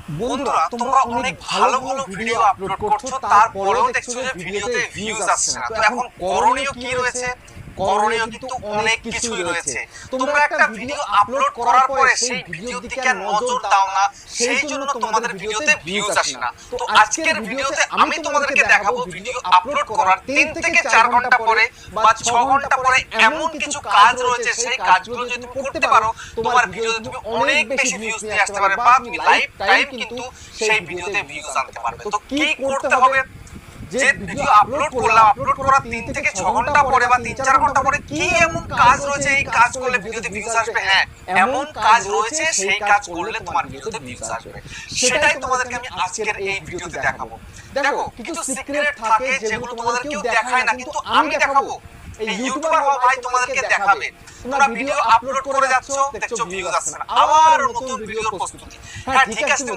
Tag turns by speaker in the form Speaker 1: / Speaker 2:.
Speaker 1: বন্ধুরা, তোমরা অনেক ভালো ভালো ভিডিও আপলোড করছো, তারপরেও দেখছো যে ভিডিওতে ভিউজ আসছে না। তো এখন করণীয় কি রয়েছে? করণীয় কিন্তু অনেক কিছুই রয়েছে। তোমরা একটা ভিডিও আপলোড করার পরে সেই ভিডিওর দিকে নজর দাও না, সেই জন্য তোমাদের ভিডিওতে ভিউজ আসে না। তো আজকের ভিডিওতে আমি তোমাদেরকে দেখাবো ভিডিও আপলোড করার 3 থেকে 4 ঘন্টা পরে বা 6 ঘন্টা পরে এমন কিছু কাজ রয়েছে, সেই কাজগুলো যদি তুমি করতে পারো তোমার ভিডিওতে তুমি অনেক বেশি ভিউজ নিয়ে আসতে পারবে বা তুমি লাইফ টাইম কিন্তু সেই ভিডিওতে ভিউজ আনতে পারবে। তো কি করতে হবে? যে ভিডিও আপলোড করলাম, আপলোড করার 3 থেকে 6 ঘন্টা পরে বা 3-4 ঘন্টা পরে কি এমন কাজ রয়েছে এই কাজ করলে ভিডিওতে ভিউজ আসবে? হ্যাঁ, এমন কাজ রয়েছে, সেই কাজ করলে তোমার ভিডিওতে ভিউজ আসবে। সেটাই তোমাদেরকে আমি আজকের এই ভিডিওতে দেখাবো। দেখো, কিছু সিক্রেট থাকে যেগুলো তোমাদের কেউ দেখায় না, কিন্তু আমি দেখাবো। এই ইউটিউবার হও ভাই, তোমাদেরকে দেখাবে। তোমরা ভিডিও আপলোড করে যাচ্ছ, দেখছো ভিউজ আসছে না, আবার নতুন ভিডিওর প্রস্তুতি। হ্যাঁ ঠিক আছে,